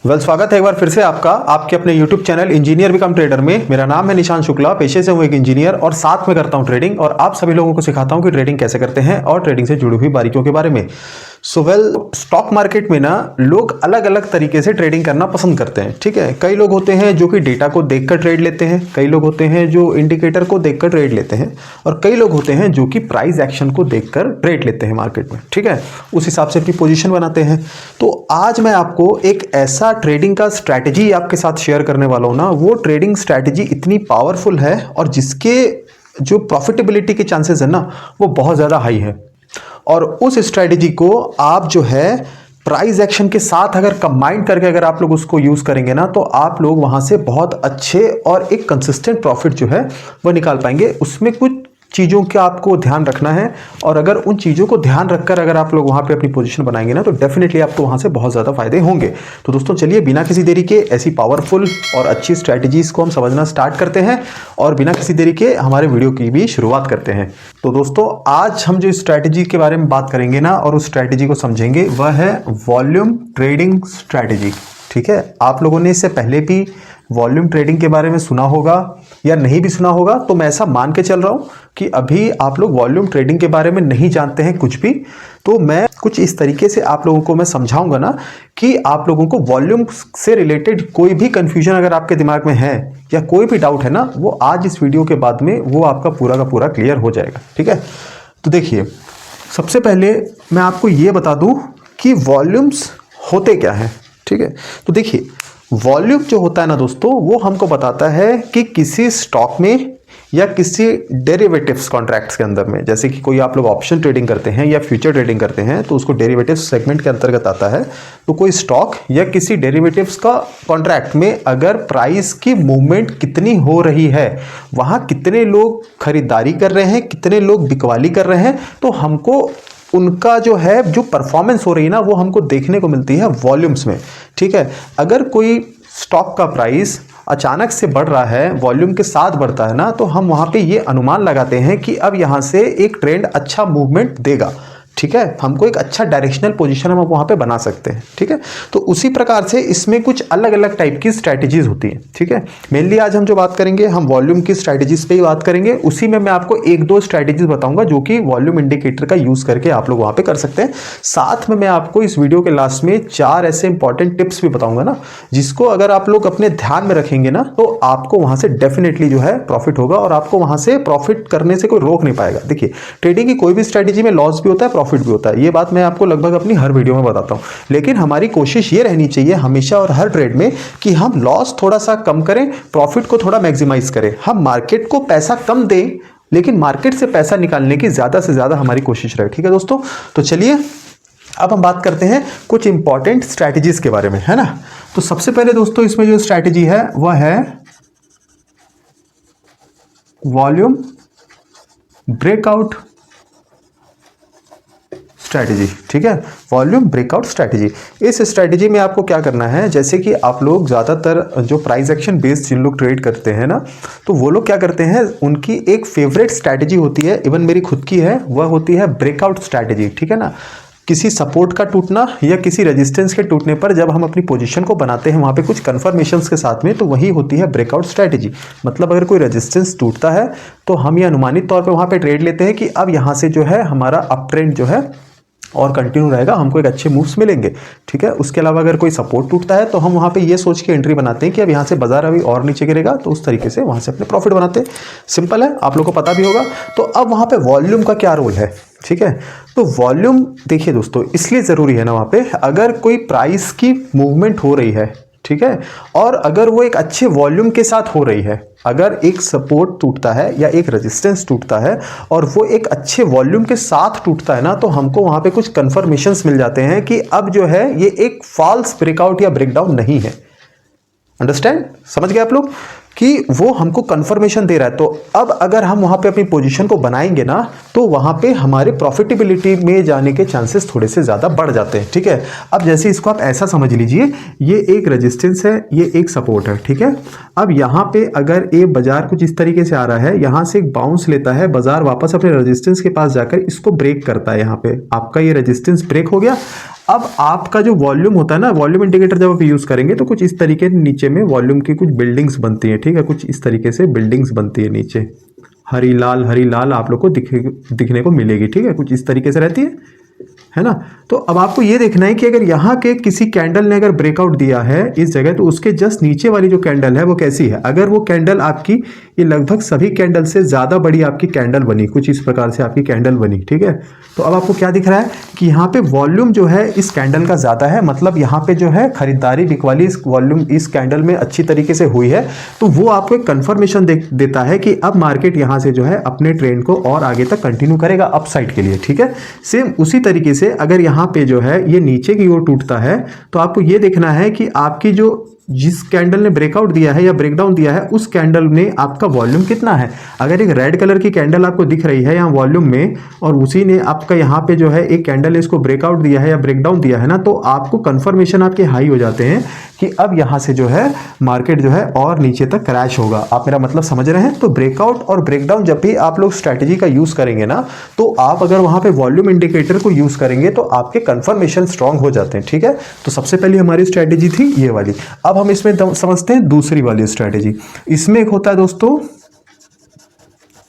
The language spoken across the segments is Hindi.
स्वागत है एक बार फिर से आपका आपके अपने YouTube channel engineer become trader में। मेरा नाम है निशान शुक्ला, पेशे से हूँ एक इंजीनियर और साथ में करता हूँ ट्रेडिंग और आप सभी लोगों को सिखाता हूँ कि ट्रेडिंग कैसे करते हैं और ट्रेडिंग से जुड़ी हुई बारीकियों के बारे में। स्टॉक मार्केट में ना लोग अलग अलग तरीके से ट्रेडिंग करना पसंद करते हैं। ठीक है, कई लोग होते हैं जो कि डेटा को देखकर ट्रेड लेते हैं, कई लोग होते हैं जो इंडिकेटर को देखकर ट्रेड लेते हैं और कई लोग होते हैं जो कि प्राइस एक्शन को देखकर ट्रेड लेते हैं मार्केट में। ठीक है, उस हिसाब से अपनी पोजीशन बनाते हैं। तो आज मैं आपको एक ऐसा ट्रेडिंग का स्ट्रैटेजी आपके साथ शेयर करने वाला हूं ना, वो ट्रेडिंग स्ट्रैटेजी इतनी पावरफुल है और जिसके जो प्रॉफिटेबिलिटी के चांसेस है ना वो बहुत ज़्यादा हाई है। और उस स्ट्रैटेजी को आप जो है प्राइस एक्शन के साथ अगर कंबाइन करके अगर आप लोग उसको यूज़ करेंगे ना तो आप लोग वहाँ से बहुत अच्छे और एक कंसिस्टेंट प्रॉफिट जो है वो निकाल पाएंगे। उसमें कुछ चीज़ों का आपको ध्यान रखना है और अगर उन चीज़ों को ध्यान रखकर अगर आप लोग वहाँ पे अपनी पोजीशन बनाएंगे ना तो डेफिनेटली आपको वहाँ से बहुत ज़्यादा फायदे होंगे। तो दोस्तों चलिए बिना किसी देरी के ऐसी पावरफुल और अच्छी स्ट्रैटेजीज़ को हम समझना स्टार्ट करते हैं और बिना किसी देरी के हमारे वीडियो की भी शुरुआत करते हैं। तो दोस्तों आज हम जो स्ट्रैटेजी के बारे में बात करेंगे ना और उस स्ट्रैटेजी को समझेंगे वह है वॉल्यूम ट्रेडिंग स्ट्रैटेजी। ठीक है, आप लोगों ने इससे पहले भी वॉल्यूम ट्रेडिंग के बारे में सुना होगा या नहीं भी सुना होगा, तो मैं ऐसा मान के चल रहा हूं कि अभी आप लोग वॉल्यूम ट्रेडिंग के बारे में नहीं जानते हैं कुछ भी। तो मैं कुछ इस तरीके से आप लोगों को मैं समझाऊंगा ना कि आप लोगों को वॉल्यूम से रिलेटेड कोई भी कंफ्यूजन अगर आपके दिमाग में है या कोई भी डाउट है ना, वो आज इस वीडियो के बाद में वो आपका पूरा का पूरा क्लियर हो जाएगा। ठीक है, तो देखिए सबसे पहले मैं आपको ये बता दूं कि वॉल्यूम्स होते क्या हैं। ठीक है, तो देखिए वॉल्यूम जो होता है ना दोस्तों वो हमको बताता है कि किसी स्टॉक में या किसी डेरिवेटिव्स कॉन्ट्रैक्ट्स के अंदर में, जैसे कि कोई आप लोग ऑप्शन ट्रेडिंग करते हैं या फ्यूचर ट्रेडिंग करते हैं तो उसको डेरिवेटिव्स सेगमेंट के अंतर्गत आता है। तो कोई स्टॉक या किसी डेरिवेटिव्स का कॉन्ट्रैक्ट में अगर प्राइस की मूवमेंट कितनी हो रही है, वहाँ कितने लोग खरीदारी कर रहे हैं, कितने लोग बिकवाली कर रहे हैं, तो हमको उनका जो है जो परफॉर्मेंस हो रही है ना वो हमको देखने को मिलती है वॉल्यूम्स में। ठीक है, अगर कोई स्टॉक का प्राइस अचानक से बढ़ रहा है, वॉल्यूम के साथ बढ़ता है ना, तो हम वहाँ पे ये अनुमान लगाते हैं कि अब यहाँ से एक ट्रेंड अच्छा मूवमेंट देगा। ठीक है, हमको एक अच्छा डायरेक्शनल पोजीशन हम वहाँ पे बना सकते हैं। ठीक है, तो उसी प्रकार से इसमें कुछ अलग अलग टाइप की स्ट्रैटेजीज होती हैं। ठीक है, मेनली आज हम जो बात करेंगे हम वॉल्यूम की स्ट्रैटेजीज पे ही बात करेंगे। उसी में मैं आपको एक दो स्ट्रैटेजीज बताऊंगा जो कि वॉल्यूम इंडिकेटर का यूज करके आप लोग वहाँ पे कर सकते हैं। साथ में मैं आपको इस वीडियो के लास्ट में 4 ऐसे इंपॉर्टेंट टिप्स भी बताऊंगा ना, जिसको अगर आप लोग अपने ध्यान में रखेंगे ना तो आपको वहाँ से डेफिनेटली जो है प्रॉफिट होगा और आपको वहाँ से प्रॉफिट करने से कोई रोक नहीं पाएगा। देखिए ट्रेडिंग की कोई भी स्ट्रैटेजी में लॉस भी होता है, प्रॉफिट भी होता है, ये बात मैं आपको लगभग अपनी हर वीडियो में बताता हूं। लेकिन हमारी कोशिश ये रहनी चाहिए हमेशा और हर ट्रेड में कि हम लॉस थोड़ा सा कम करें, प्रॉफिट को थोड़ा मैक्सिमाइज करें। हम मार्केट को पैसा कम दें लेकिन मार्केट से पैसा निकालने की ज्यादा से ज्यादा हमारी कोशिश रहे। ठीक है दोस्तों, तो चलिए अब हम बात करते हैं कुछ इंपॉर्टेंट स्ट्रैटेजीज के बारे में, है ना। तो सबसे पहले दोस्तों इसमें जो स्ट्रैटेजी है वह है वॉल्यूम ब्रेकआउट स्ट्रैटेजी। ठीक है, वॉल्यूम ब्रेकआउट स्ट्रैटेजी। इस स्ट्रैटेजी में आपको क्या करना है, जैसे कि आप लोग ज़्यादातर जो प्राइस एक्शन बेस्ड जिन लोग ट्रेड करते हैं ना, तो वो लोग क्या करते हैं, उनकी एक फेवरेट स्ट्रैटेजी होती है, इवन मेरी खुद की है, वह होती है ब्रेकआउट स्ट्रैटेजी। ठीक है ना, किसी सपोर्ट का टूटना या किसी रेजिस्टेंस के टूटने पर जब हम अपनी पोजीशन को बनाते हैं वहाँ पे कुछ कंफर्मेशंस के साथ में, तो वही होती है ब्रेकआउट स्ट्रैटेजी। मतलब अगर कोई रेजिस्टेंस टूटता है तो हम ये अनुमानित तौर पे वहाँ पे ट्रेड लेते हैं कि अब यहाँ से जो है हमारा अप ट्रेंड जो है और कंटिन्यू रहेगा, हमको एक अच्छे मूव्स मिलेंगे। ठीक है, उसके अलावा अगर कोई सपोर्ट टूटता है तो हम वहाँ पे ये सोच के एंट्री बनाते हैं कि अब यहाँ से बाजार अभी और नीचे गिरेगा, तो उस तरीके से वहाँ से अपने प्रॉफिट बनाते हैं। सिंपल है, आप लोग को पता भी होगा। तो अब वहाँ पे वॉल्यूम का क्या रोल है। ठीक है, तो वॉल्यूम देखिए दोस्तों इसलिए ज़रूरी है ना, वहाँ पे अगर कोई प्राइस की मूवमेंट हो रही है, ठीक है, और अगर वो एक अच्छे वॉल्यूम के साथ हो रही है, अगर एक सपोर्ट टूटता है या एक रेजिस्टेंस टूटता है और वो एक अच्छे वॉल्यूम के साथ टूटता है ना, तो हमको वहाँ पे कुछ कंफर्मेशंस मिल जाते हैं कि अब जो है ये एक फॉल्स ब्रेकआउट या ब्रेकडाउन नहीं है। अंडरस्टैंड, समझ गए आप लोग कि वो हमको कंफर्मेशन दे रहा है। तो अब अगर हम वहाँ पे अपनी पोजीशन को बनाएंगे ना, तो वहाँ पे हमारे प्रॉफिटेबिलिटी में जाने के चांसेस थोड़े से ज़्यादा बढ़ जाते हैं। ठीक है, अब जैसे इसको आप ऐसा समझ लीजिए, ये एक रेजिस्टेंस है, ये एक सपोर्ट है। ठीक है, अब यहाँ पे अगर ये बाजार कुछ इस तरीके से आ रहा है, यहाँ से एक बाउंस लेता है, बाजार वापस अपने रेजिस्टेंस के पास जाकर इसको ब्रेक करता है। यहाँ पे आपका ये रेजिस्टेंस ब्रेक हो गया। अब आपका जो वॉल्यूम होता है ना, वॉल्यूम इंडिकेटर जब आप यूज करेंगे तो कुछ इस तरीके नीचे में वॉल्यूम की कुछ बिल्डिंग्स बनती हैं। ठीक है, कुछ इस तरीके से बिल्डिंग्स बनती है नीचे, हरी लाल आप लोग को दिखने को मिलेगी। ठीक है, कुछ इस तरीके से रहती है ना। तो अब आपको ये देखना है कि अगर यहाँ के किसी कैंडल ने अगर ब्रेकआउट दिया है इस जगह, तो उसके जस्ट नीचे वाली जो कैंडल है वो कैसी है। अगर वो कैंडल आपकी ये लगभग सभी कैंडल से ज़्यादा बड़ी आपकी कैंडल बनी, कुछ इस प्रकार से आपकी कैंडल बनी। ठीक है, तो अब आपको क्या दिख रहा है कि यहाँ पे वॉल्यूम जो है इस कैंडल का ज़्यादा है, मतलब यहाँ पे जो है खरीदारी बिकवाली इस वॉल्यूम इस कैंडल में अच्छी तरीके से हुई है। तो वो आपको एक कन्फर्मेशन देता है कि अब मार्केट यहाँ से जो है अपने ट्रेंड को और आगे तक कंटिन्यू करेगा अपसाइड के लिए। ठीक है, सेम उसी तरीके से अगर यहाँ पे जो है ये नीचे की ओर टूटता है, तो आपको ये देखना है कि आपकी जो जिस कैंडल ने ब्रेकआउट दिया है या ब्रेकडाउन दिया है, उस कैंडल में आपका वॉल्यूम कितना है। अगर एक रेड कलर की कैंडल आपको दिख रही है यहाँ वॉल्यूम में, और उसी ने आपका यहाँ पे जो है एक कैंडल इसको ब्रेकआउट दिया है या ब्रेकडाउन दिया है ना, तो आपको कंफर्मेशन आपके हाई हो जाते हैं कि अब यहाँ से जो है मार्केट जो है और नीचे तक क्रैश होगा। आप मेरा मतलब समझ रहे हैं। तो ब्रेकआउट और ब्रेकडाउन जब भी आप लोग स्ट्रैटेजी का यूज करेंगे ना, तो आप अगर वहां पे वॉल्यूम इंडिकेटर को यूज करेंगे तो आपके कंफर्मेशन स्ट्रांग हो जाते हैं। ठीक है, तो सबसे पहले हमारी स्ट्रैटेजी थी ये वाली। अब हम इसमें समझते हैं दूसरी वाली स्ट्रैटेजी। इसमें एक होता है दोस्तों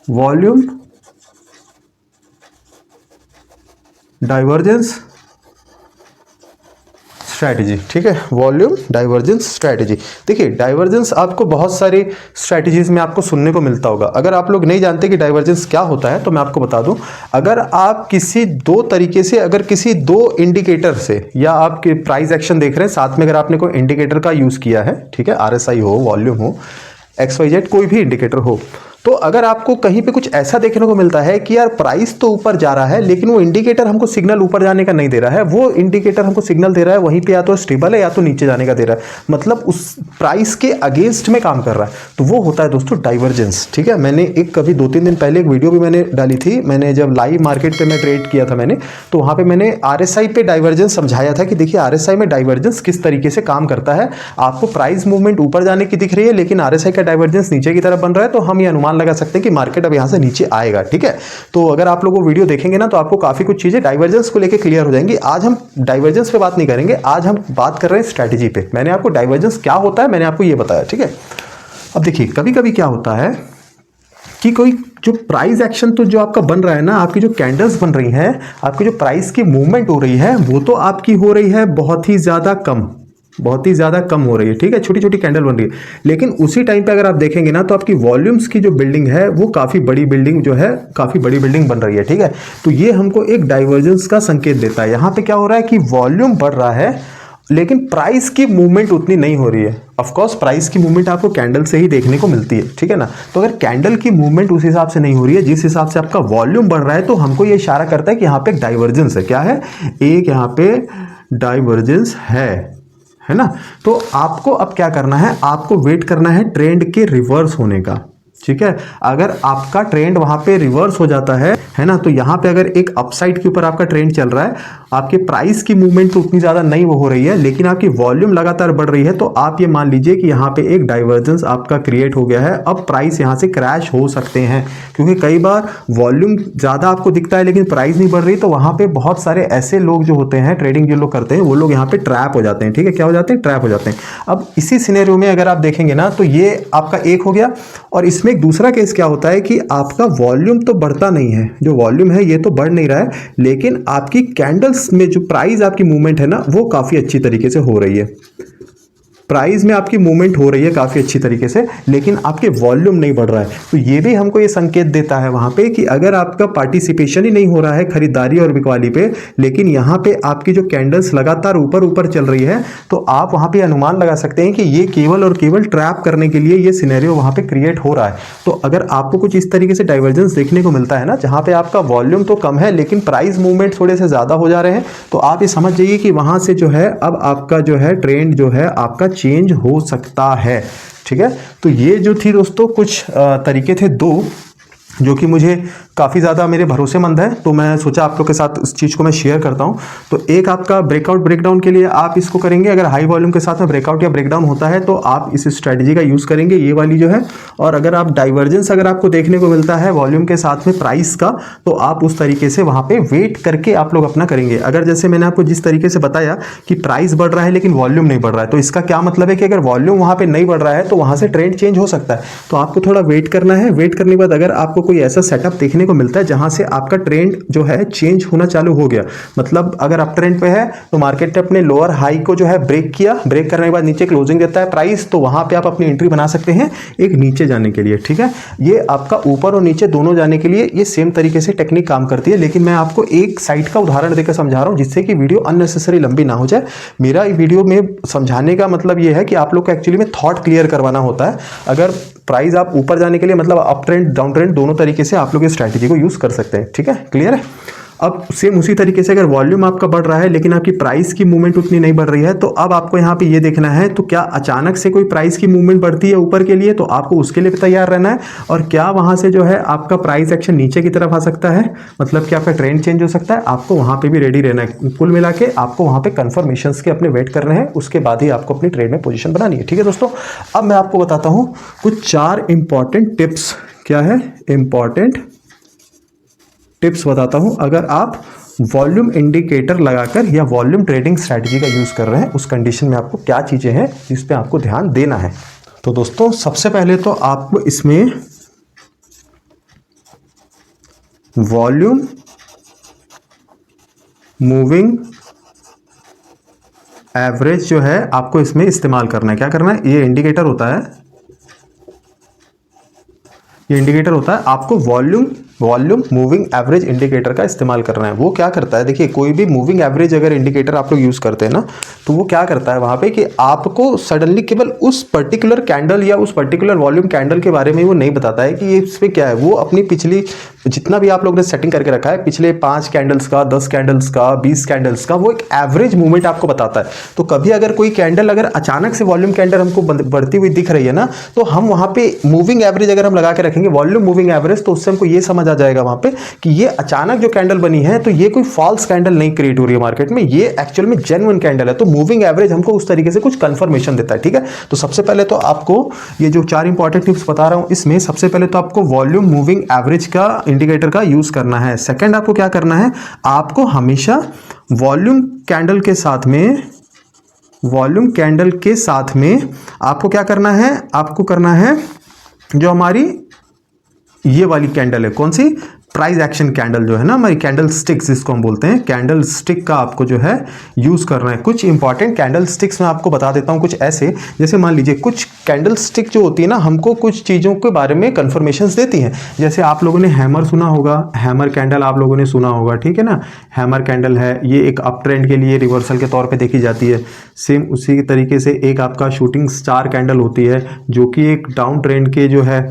वॉल्यूम डाइवर्जेंस स्ट्रैटेजी। ठीक है, वॉल्यूम डाइवर्जेंस स्ट्रैटेजी। देखिए, डाइवर्जेंस आपको बहुत सारी स्ट्रैटेजीज में आपको सुनने को मिलता होगा। अगर आप लोग नहीं जानते कि डाइवर्जेंस क्या होता है तो मैं आपको बता दूं। अगर आप किसी दो तरीके से, अगर किसी दो इंडिकेटर से, या आपके प्राइस एक्शन देख रहे हैं, साथ में अगर आपने कोई इंडिकेटर का यूज किया है, ठीक है, RSI हो, वॉल्यूम हो, XYZ कोई भी इंडिकेटर हो, तो अगर आपको कहीं पे कुछ ऐसा देखने को मिलता है कि यार प्राइस तो ऊपर जा रहा है लेकिन वो इंडिकेटर हमको सिग्नल ऊपर जाने का नहीं दे रहा है, वो इंडिकेटर हमको सिग्नल दे रहा है वहीं पे या तो स्टेबल है या तो नीचे जाने का दे रहा है, मतलब उस प्राइस के अगेंस्ट में काम कर रहा है, तो वो होता है दोस्तों डाइवर्जेंस। ठीक है, मैंने एक कभी 2-3 दिन पहले एक वीडियो भी मैंने डाली थी। मैंने जब लाइव मार्केट पे मैं ट्रेड किया था मैंने, तो वहाँ पे मैंने RSI पे डाइवर्जेंस समझाया था कि देखिए RSI में डाइवर्जेंस किस तरीके से काम करता है। आपको प्राइस मूवमेंट ऊपर जाने की दिख रही है लेकिन RSI का डाइवर्जेंस नीचे की तरफ बन रहा है, तो हम ये अनुमान लगा सकते हैं कि मार्केट अब यहां से नीचे आएगा। ठीक है, तो अगर आप लोग वो वीडियो देखेंगे ना, तो आपको काफी कुछ चीजें डाइवर्जेंस को लेकर क्लियर हो जाएंगी। आज हम डाइवर्जेंस पे बात नहीं करेंगे, आज हम बात कर रहे हैं स्ट्रैटेजी पे। मैंने आपको डाइवर्जेंस क्या होता है मैंने आपको ये बताया। ठीक है, अब देखिए कभी कभी क्या होता है कि कोई जो प्राइस एक्शन तो जो आपका बन रहा है ना, आपकी जो कैंडल्स बन रही हैं, आपकी जो प्राइस की मूवमेंट हो रही है, वो तो आपकी हो रही है बहुत ही ज्यादा कम हो रही है। ठीक है, छोटी छोटी कैंडल बन रही है, लेकिन उसी टाइम पे अगर आप देखेंगे ना, तो आपकी वॉल्यूम्स की जो बिल्डिंग है वो काफी बड़ी बिल्डिंग जो है, काफी बड़ी बिल्डिंग बन रही है। ठीक है, तो ये हमको एक डाइवर्जेंस का संकेत देता है। यहाँ पे क्या हो रहा है कि वॉल्यूम बढ़ रहा है लेकिन प्राइस की मूवमेंट उतनी नहीं हो रही है। ऑफ कोर्स प्राइस की मूवमेंट आपको कैंडल से ही देखने को मिलती है। ठीक है ना, तो अगर कैंडल की मूवमेंट उस हिसाब से नहीं हो रही है जिस हिसाब से आपका वॉल्यूम बढ़ रहा है, तो हमको ये इशारा करता है कि यहाँ पे एक डाइवर्जेंस है। क्या है, एक यहाँ पे डाइवर्जेंस है ना। तो आपको अब क्या करना है, आपको वेट करना है ट्रेंड के रिवर्स होने का। ठीक है, अगर आपका ट्रेंड वहां पे रिवर्स हो जाता है ना, तो यहां पे अगर एक अपसाइड के ऊपर आपका ट्रेंड चल रहा है, आपके प्राइस की मूवमेंट तो उतनी ज्यादा नहीं वो हो रही है लेकिन आपकी वॉल्यूम लगातार बढ़ रही है, तो आप ये मान लीजिए कि यहाँ पे एक डाइवर्जेंस आपका क्रिएट हो गया है। अब प्राइस यहाँ से क्रैश हो सकते हैं, क्योंकि कई बार वॉल्यूम ज्यादा आपको दिखता है लेकिन प्राइस नहीं बढ़ रही, तो वहां पे बहुत सारे ऐसे लोग जो होते हैं, ट्रेडिंग जो लोग करते हैं, वो लोग यहाँ पे ट्रैप हो जाते हैं। ठीक है, क्या हो जाते हैं, ट्रैप हो जाते हैं। अब इसी सिनेरियो में अगर आप देखेंगे ना, तो ये आपका एक हो गया, और इसमें एक दूसरा केस क्या होता है कि आपका वॉल्यूम तो बढ़ता नहीं है, जो वॉल्यूम है ये तो बढ़ नहीं रहा है, लेकिन आपकी कैंडल्स में जो प्राइस आपकी मूवमेंट है ना, वो काफी अच्छी तरीके से हो रही है। प्राइस में आपकी मूवमेंट हो रही है काफी अच्छी तरीके से, लेकिन आपके वॉल्यूम नहीं बढ़ रहा है। तो ये भी हमको ये संकेत देता है वहां पे कि अगर आपका पार्टिसिपेशन ही नहीं हो रहा है खरीदारी और बिकवाली पे, लेकिन यहाँ पे आपकी जो कैंडल्स लगातार ऊपर ऊपर चल रही है, तो आप वहां पे अनुमान लगा सकते हैं कि ये केवल और केवल ट्रैप करने के लिए ये सिनेरियो वहां पे क्रिएट हो रहा है। तो अगर आपको कुछ इस तरीके से डाइवर्जेंस देखने को मिलता है ना, जहां पे आपका वॉल्यूम तो कम है लेकिन प्राइस मूवमेंट थोड़े से ज्यादा हो जा रहे हैं, तो आप ये समझ जाइए कि वहां से जो है अब आपका जो है ट्रेंड जो है आपका चेंज हो सकता है। ठीक है। तो ये जो थी दोस्तों कुछ तरीके थे दो, जो कि मुझे काफ़ी ज़्यादा मेरे भरोसेमंद है, तो मैं सोचा आप लोग के साथ इस चीज़ को मैं शेयर करता हूं। तो एक आपका ब्रेकआउट ब्रेकडाउन के लिए आप इसको करेंगे, अगर हाई वॉल्यूम के साथ में ब्रेकआउट या ब्रेकडाउन होता है तो आप इस स्ट्रेटजी का यूज़ करेंगे, ये वाली जो है। और अगर आप डाइवर्जेंस अगर आपको देखने को मिलता है वॉल्यूम के साथ में प्राइस का, तो आप उस तरीके से वहाँ पर वेट करके आप लोग अपना करेंगे। अगर जैसे मैंने आपको जिस तरीके से बताया कि प्राइस बढ़ रहा है लेकिन वॉल्यूम नहीं बढ़ रहा है, तो इसका क्या मतलब है कि अगर वॉल्यूम वहाँ पर नहीं बढ़ रहा है तो वहाँ से ट्रेंड चेंज हो सकता है। तो आपको थोड़ा वेट करना है। वेट करने के बाद अगर आपको कोई ऐसा सेटअप देखने को मिलता है जहां से आपका ट्रेंड जो है चेंज होना चालू हो गया, मतलब अगर अप ट्रेंड पे है तो मार्केट ने अपने लोअर हाई को जो है ब्रेक किया, ब्रेक करने के बाद नीचे क्लोजिंग देता है प्राइस, तो वहां पे आप अपनी एंट्री बना सकते हैं एक नीचे जाने के लिए। ठीक है, ये आपका ऊपर और नीचे दोनों जाने के लिए ये सेम तरीके से टेक्निक काम करती है, लेकिन मैं आपको एक साइड का उदाहरण देकर समझा रहा हूं जिससे कि वीडियो अननेसेसरी लंबी ना हो जाए। मेरा वीडियो में समझाने का मतलब ये है कि आप लोग को एक्चुअली में थॉट क्लियर करवाना होता है। अगर प्राइस आप ऊपर जाने के लिए मतलब अप ट्रेंड डाउन ट्रेंड दोनों तरीके से आप लोग इस स्ट्रैटेजी को यूज कर सकते हैं। ठीक है, क्लियर है। अब सेम उसी तरीके से अगर वॉल्यूम आपका बढ़ रहा है लेकिन आपकी प्राइस की मूवमेंट उतनी नहीं बढ़ रही है, तो अब आपको यहाँ पे ये देखना है तो क्या अचानक से कोई प्राइस की मूवमेंट बढ़ती है ऊपर के लिए, तो आपको उसके लिए भी तैयार रहना है। और क्या वहां से जो है आपका प्राइस एक्शन नीचे की तरफ आ सकता है, मतलब कि आपका ट्रेंड चेंज हो सकता है, आपको वहां पे भी रेडी रहना है। कुल मिला के आपको वहां पे कंफर्मेशन के अपने वेट करने हैं, उसके बाद ही आपको अपनी ट्रेड में पोजीशन बनानी है। ठीक है दोस्तों, अब मैं आपको बताता हूं कुछ 4 इंपॉर्टेंट टिप्स। क्या है? इंपॉर्टेंट टिप्स बताता हूं अगर आप वॉल्यूम इंडिकेटर लगाकर या वॉल्यूम ट्रेडिंग स्ट्रैटेजी का यूज कर रहे हैं, उस कंडीशन में आपको क्या चीजें हैं जिस पे आपको ध्यान देना है। तो दोस्तों सबसे पहले तो आपको इसमें वॉल्यूम मूविंग एवरेज जो है आपको इसमें इस्तेमाल करना है। क्या करना है? ये इंडिकेटर होता है, ये इंडिकेटर होता है, आपको वॉल्यूम मूविंग एवरेज इंडिकेटर का इस्तेमाल करना है। वो क्या करता है, देखिए कोई भी मूविंग एवरेज अगर इंडिकेटर आप लोग यूज करते हैं ना, तो वो क्या करता है वहां पे कि आपको सडनली केवल उस पर्टिकुलर कैंडल या उस पर्टिकुलर वॉल्यूम कैंडल के बारे में वो नहीं बताता है कि ये इस पे क्या है। वो अपनी पिछली जितना भी आप लोग ने सेटिंग करके रखा है, पिछले 5 कैंडल्स का, 10 कैंडल्स का, 20 कैंडल्स का, वो एक एवरेज मूवमेंट आपको बताता है। तो कभी अगर कोई कैंडल अगर अचानक से वॉल्यूम कैंडल हमको बढ़ती हुई दिख रही है ना, तो हम वहां पे मूविंग एवरेज अगर हम लगा के रखेंगे वॉल्यूम मूविंग एवरेज, तो उससे हमको ये समझ आ जाएगा वहां पे कि ये अचानक जो कैंडल बनी है तो ये कोई फॉल्स कैंडल नहीं क्रिएट हो रही है मार्केट में, ये एक्चुअल में जेन्युइन कैंडल है। तो मूविंग एवरेज हमको उस तरीके से कुछ कंफर्मेशन देता है। ठीक है, तो सबसे पहले तो आपको ये जो 4 इंपॉर्टेंट टिप्स बता रहा हूं, इसमें सबसे पहले तो आपको वॉल्यूम मूविंग एवरेज का इंडिकेटर का यूज करना है। सेकंड आपको क्या करना है, आपको हमेशा वॉल्यूम कैंडल के साथ में आपको क्या करना है, आपको करना है जो हमारी ये वाली कैंडल है, कौन सी? प्राइस एक्शन कैंडल जो है ना, हमारी कैंडल स्टिक्स जिसको हम बोलते हैं, कैंडल स्टिक का आपको जो है यूज करना है। कुछ इंपॉर्टेंट कैंडल स्टिक्स मैं आपको बता देता हूं, कुछ ऐसे जैसे मान लीजिए कुछ कैंडल स्टिक जो होती है ना, हमको कुछ चीजों के बारे में कंफर्मेशंस देती हैं। जैसे आप लोगों ने हैमर सुना होगा, हैमर कैंडल आप लोगों ने सुना होगा, ठीक है ना। हैमर कैंडल है, ये एक अप ट्रेंड के लिए रिवर्सल के तौर पर देखी जाती है। सेम उसी तरीके से एक आपका शूटिंग स्टार कैंडल होती है जो कि एक डाउन ट्रेंड के जो है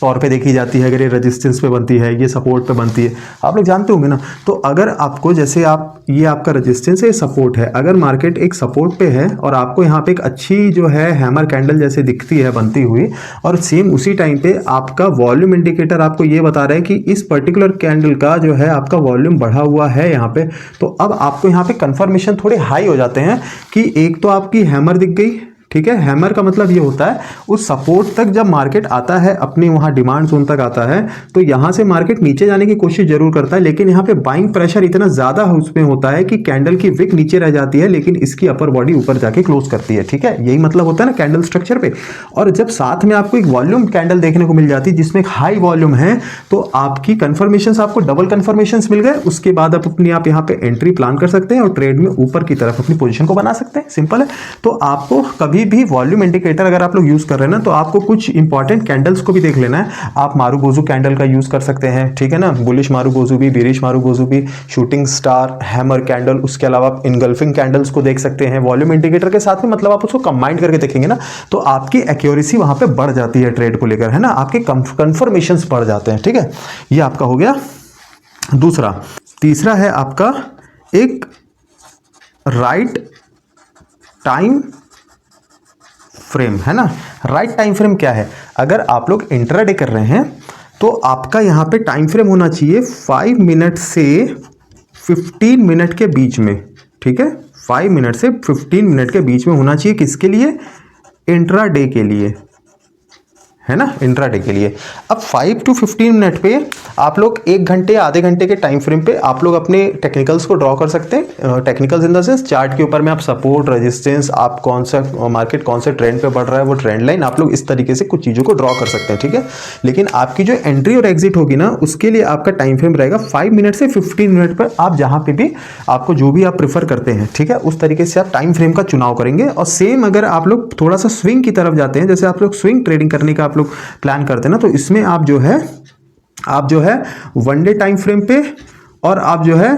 तौर पे देखी जाती है। अगर ये रेजिस्टेंस पे बनती है, ये सपोर्ट पे बनती है, आप लोग जानते होंगे ना। तो अगर आपको जैसे आप ये आपका रेजिस्टेंस है, सपोर्ट है, अगर मार्केट एक सपोर्ट पे है और आपको यहाँ पे एक अच्छी जो है हैमर कैंडल जैसे दिखती है बनती हुई, और सेम उसी टाइम पे आपका वॉल्यूम इंडिकेटर आपको ये बता रहा है कि इस पर्टिकुलर कैंडल का जो है आपका वॉल्यूम बढ़ा हुआ है यहाँ पे, तो अब आपको यहाँ पे कंफर्मेशन थोड़े हाई हो जाते हैं कि एक तो आपकी हैमर दिख गई। ठीक है, हैमर का मतलब ये होता है उस सपोर्ट तक जब मार्केट आता है, अपने वहां डिमांड जोन तक आता है, तो यहां से मार्केट नीचे जाने की कोशिश जरूर करता है, लेकिन यहां पे बाइंग प्रेशर इतना ज्यादा उसमें होता है कि कैंडल की विक नीचे रह जाती है लेकिन इसकी अपर बॉडी ऊपर जाके क्लोज करती है। ठीक है, यही मतलब होता है ना कैंडल स्ट्रक्चर पे। और जब साथ में आपको एक वॉल्यूम कैंडल देखने को मिल जाती है जिसमें एक हाई वॉल्यूम है, तो आपकी कंफर्मेशन, आपको डबल कंफर्मेशन मिल गए। उसके बाद आप अपनी यहाँ पे एंट्री प्लान कर सकते हैं और ट्रेड में ऊपर की तरफ अपनी पोजिशन को बना सकते हैं। सिंपल है। तो आपको कभी भी वॉल्यूम इंडिकेटर अगर आप लोग यूज कर रहे हैं ना, तो आपको कुछ इंपॉर्टेंट कैंडल्स को भी देख लेना है। आप मारुगोजू कैंडल का यूज कर सकते हैं, ठीक है ना, बुलिश मारुगोजू भी, बेरिश मारुगोजू भी, शूटिंग स्टार, हैमर कैंडल, उसके अलावा आप इनगल्फिंग कैंडल्स को देख सकते हैं वॉल्यूम इंडिकेटर के साथ में। मतलब आप उसको कंबाइन करके देखेंगे ना, तो आपकी एक्यूरेसी वहां पे बढ़ जाती है ट्रेड को लेकर, है ना, आपके कंफर्मेशंस बढ़ जाते हैं। ठीक है, ये आपका हो गया दूसरा। तीसरा है आपका एक राइट टाइम फ्रेम, है ना। राइट टाइम फ्रेम क्या है? अगर आप लोग इंट्राडे कर रहे हैं तो आपका यहाँ पे टाइम फ्रेम होना चाहिए 5 मिनट से 15 मिनट के बीच में, ठीक है। 5 मिनट से 15 मिनट के बीच में होना चाहिए, किसके लिए? इंट्राडे के लिए, है ना, इंट्राडे के लिए। अब 5 to 15 मिनट पे आप लोग 1 घंटे आधे घंटे के टाइम फ्रेम पे आप लोग अपने टेक्निकल्स को ड्रॉ कर सकते हैं। Technicals in the sense chart के ऊपर में आप सपोर्ट, रेजिस्टेंस, आप कौन सा मार्केट कौन से ट्रेंड पे बढ़ रहा है वो ट्रेंड लाइन आप लोग इस तरीके से कुछ चीज़ों को ड्रॉ कर सकते हैं, ठीक है। लेकिन आपकी जो एंट्री और एग्जिट होगी ना, उसके लिए आपका टाइम फ्रेम रहेगा 5 मिनट से 15 मिनट पर। आप जहाँ पे भी आपको जो भी आप प्रेफर करते हैं, ठीक है, उस तरीके से आप टाइम फ्रेम का चुनाव करेंगे। और सेम अगर आप लोग थोड़ा सा स्विंग की तरफ जाते हैं, जैसे आप लोग स्विंग ट्रेडिंग करने का आप लोग प्लान करते हैं ना, तो इसमें आप जो है वन डे टाइम फ्रेम पे और आप जो है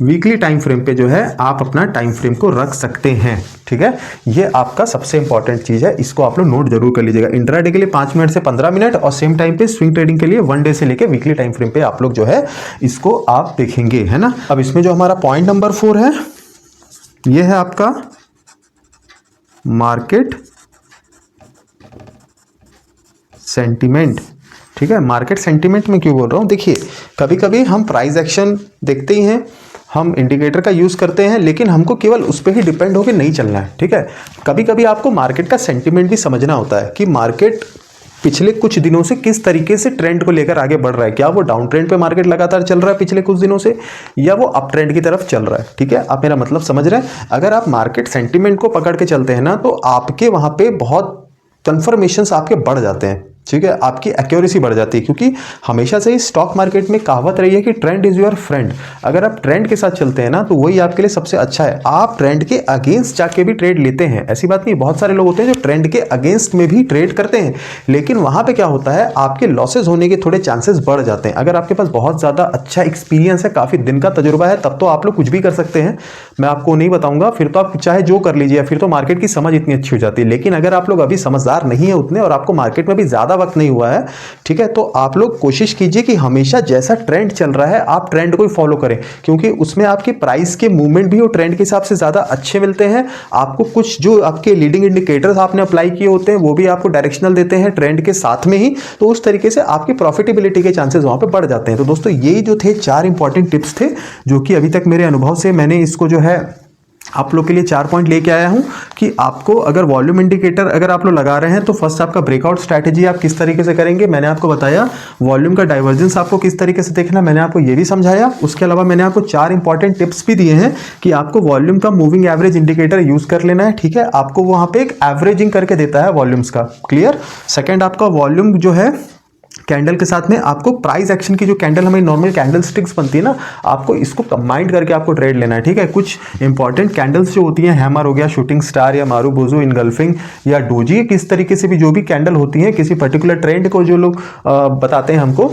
वीकली टाइम फ्रेम पे जो है आप अपना टाइम फ्रेम को रख सकते हैं, ठीक है। ये आपका सबसे इंपॉर्टेंट चीज है, इसको आप लोग नोट जरूर कर लीजिएगा। इंट्राडे के लिए 5 मिनट से 15 मिनट और सेम टाइम पे स्विंग ट्रेडिंग के लिए 1 डे से लेके वीकली टाइम फ्रेम पे आप लोग जो है इसको आप देखेंगे, है ना। अब इसमें जो हमारा पॉइंट नंबर 4 है, ये है आपका मार्केट सेंटीमेंट, ठीक है। मार्केट सेंटीमेंट में क्यों बोल रहा हूं? देखिए, कभी कभी हम प्राइस एक्शन देखते ही हैं, हम इंडिकेटर का यूज करते हैं, लेकिन हमको केवल उस पर ही डिपेंड होकर नहीं चलना है, ठीक है। कभी कभी आपको मार्केट का सेंटीमेंट भी समझना होता है कि मार्केट पिछले कुछ दिनों से किस तरीके से ट्रेंड को लेकर आगे बढ़ रहा है। क्या वो डाउन ट्रेंड पे मार्केट लगातार चल रहा है पिछले कुछ दिनों से, या वो अप ट्रेंड की तरफ चल रहा है, ठीक है। आप मेरा मतलब समझ रहे हैं? अगर आप मार्केट सेंटीमेंट को पकड़ के चलते हैं ना, तो आपके वहां पे बहुत कंफर्मेशंस आपके बढ़ जाते हैं, ठीक है। आपकी एक्यूरेसी बढ़ जाती है, क्योंकि हमेशा से ही स्टॉक मार्केट में कहावत रही है कि ट्रेंड इज योर फ्रेंड। अगर आप ट्रेंड के साथ चलते हैं ना, तो वही आपके लिए सबसे अच्छा है। आप ट्रेंड के अगेंस्ट जाके भी ट्रेड लेते हैं, ऐसी बात नहीं। बहुत सारे लोग होते हैं जो ट्रेंड के अगेंस्ट में भी ट्रेड करते हैं, लेकिन वहां पे क्या होता है, आपके लॉसेज होने के थोड़े चांसेस बढ़ जाते हैं। अगर आपके पास बहुत ज्यादा अच्छा एक्सपीरियंस है, काफी दिन का तजुर्बा है, तब तो आप लोग कुछ भी कर सकते हैं, मैं आपको नहीं बताऊंगा। फिर तो आप चाहे जो कर लीजिए, फिर तो मार्केट की समझ इतनी अच्छी हो जाती है। लेकिन अगर आप लोग अभी समझदार नहीं है उतने, और आपको मार्केट में भी ज्यादा वक्त नहीं हुआ है, ठीक है, तो आप लोग कोशिश कीजिए कि हमेशा जैसा ट्रेंड चल रहा है आप ट्रेंड को ही फॉलो करें, क्योंकि उसमें आपके प्राइस के मूवमेंट भी वो ट्रेंड के हिसाब से ज्यादा अच्छे मिलते हैं। आपको कुछ जो आपके लीडिंग इंडिकेटर्स आपने अप्लाई किए होते हैं, वो भी आपको डायरेक्शनल देते हैं ट्रेंड के साथ में ही। तो उस तरीके से आपकी प्रॉफिटेबिलिटी के चांसेस वहां पे बढ़ जाते हैं। तो दोस्तों, यही जो थे 4 इंपॉर्टेंट टिप्स थे, जो कि अभी तक मेरे अनुभव से मैंने इसको जो है आप लोग के लिए 4 पॉइंट लेके आया हूं कि आपको अगर वॉल्यूम इंडिकेटर अगर आप लोग लगा रहे हैं, तो फर्स्ट आपका ब्रेकआउट स्ट्रैटेजी आप किस तरीके से करेंगे, मैंने आपको बताया। वॉल्यूम का डाइवर्जेंस आपको किस तरीके से देखना, मैंने आपको ये भी समझाया। उसके अलावा मैंने आपको 4 इंपॉर्टेंट टिप्स भी दिए हैं कि आपको वॉल्यूम का मूविंग एवरेज इंडिकेटर यूज कर लेना है, ठीक है। आपको वहां पे एक एवरेजिंग करके देता है वॉल्यूम्स का, क्लियर। सेकेंड, आपका वॉल्यूम जो है कैंडल के साथ में आपको प्राइस एक्शन की जो कैंडल हमारी नॉर्मल कैंडल स्टिक्स बनती है ना, आपको इसको कंबाइंड करके आपको ट्रेड लेना है, ठीक है। कुछ इंपॉर्टेंट कैंडल्स जो होती हैं, हैमर हो गया, शूटिंग स्टार या मारूबोजो, इनगल्फिंग या डोजी, किस तरीके से भी जो भी कैंडल होती है किसी पर्टिकुलर ट्रेंड को जो लोग बताते हैं हमको,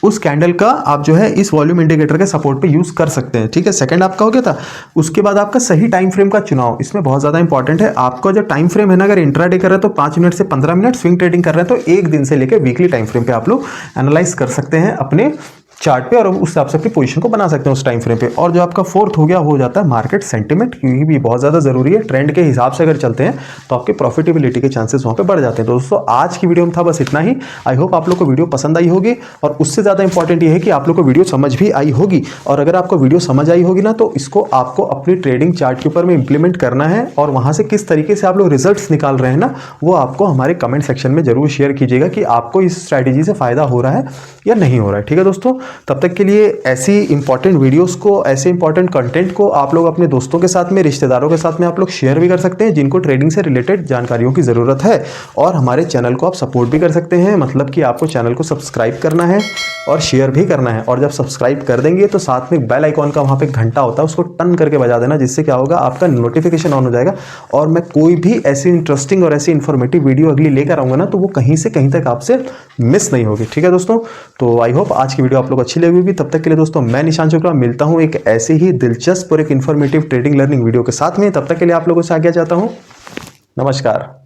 उस कैंडल का आप जो है इस वॉल्यूम इंडिकेटर के सपोर्ट पे यूज कर सकते हैं, ठीक है। सेकंड आपका हो गया था। उसके बाद आपका सही टाइम फ्रेम का चुनाव, इसमें बहुत ज्यादा इंपॉर्टेंट है। आपका जो टाइम फ्रेम है ना, अगर इंट्राडे कर रहे हैं तो 5 मिनट से 15 मिनट, स्विंग ट्रेडिंग कर रहे हैं तो 1 दिन से लेकर वीकली टाइम फ्रेम पे आप लोग एनालाइज कर सकते हैं अपने चार्ट पे, और उस हिसाब से अपनी पोजीशन को बना सकते हैं उस टाइम फ्रेम पे। और जो आपका फोर्थ हो गया, हो जाता है मार्केट सेंटिमेंट, क्योंकि भी बहुत ज्यादा जरूरी है। ट्रेंड के हिसाब से अगर चलते हैं तो आपके प्रॉफिटेबिलिटी के चांसेस वहां पे बढ़ जाते हैं। दोस्तों, आज की वीडियो में था बस इतना ही। आई होप आप लोग को वीडियो पसंद आई होगी, और उससे ज्यादा इंपॉर्टेंट ये है कि आप लोग को वीडियो समझ भी आई होगी। और अगर आपको वीडियो समझ आई होगी ना, तो इसको आपको अपनी ट्रेडिंग चार्ट के ऊपर में इंप्लीमेंट करना है, और वहां से किस तरीके से आप लोग रिजल्ट्स निकाल रहे हैं ना, वो आपको हमारे कमेंट सेक्शन में जरूर शेयर कीजिएगा कि आपको इस स्ट्रैटेजी से फायदा हो रहा है या नहीं हो रहा है, ठीक है दोस्तों। तब तक के लिए ऐसी इंपॉर्टेंट वीडियोस को, ऐसे इंपॉर्टेंट कंटेंट को आप लोग अपने दोस्तों के साथ में, रिश्तेदारों के साथ में आप लोग शेयर भी कर सकते हैं, जिनको ट्रेडिंग से रिलेटेड जानकारियों की जरूरत है। और हमारे चैनल को आप सपोर्ट भी कर सकते हैं, मतलब कि आपको चैनल को सब्सक्राइब करना है और शेयर भी करना है। और जब सब्सक्राइब कर देंगे तो साथ में बेल आइकॉन का वहां पे घंटा होता है, उसको टन करके बजा देना, जिससे क्या होगा, आपका नोटिफिकेशन ऑन हो जाएगा। और मैं कोई भी ऐसी इंटरेस्टिंग और ऐसी इंफॉर्मेटिव वीडियो अगली लेकर आऊंगा ना, तो वो कहीं से कहीं तक आपसे मिस नहीं होगी, ठीक है दोस्तों। तो आई होप आज की वीडियो आप लोग अच्छी लगी होगी। तब तक के लिए दोस्तों, मैं निशान शुक्ला मिलता हूं एक ऐसे ही दिलचस्प और एक इंफॉर्मेटिव ट्रेडिंग लर्निंग वीडियो के साथ में। तब तक के लिए आप लोगों से आज्ञा चाहता हूं। नमस्कार।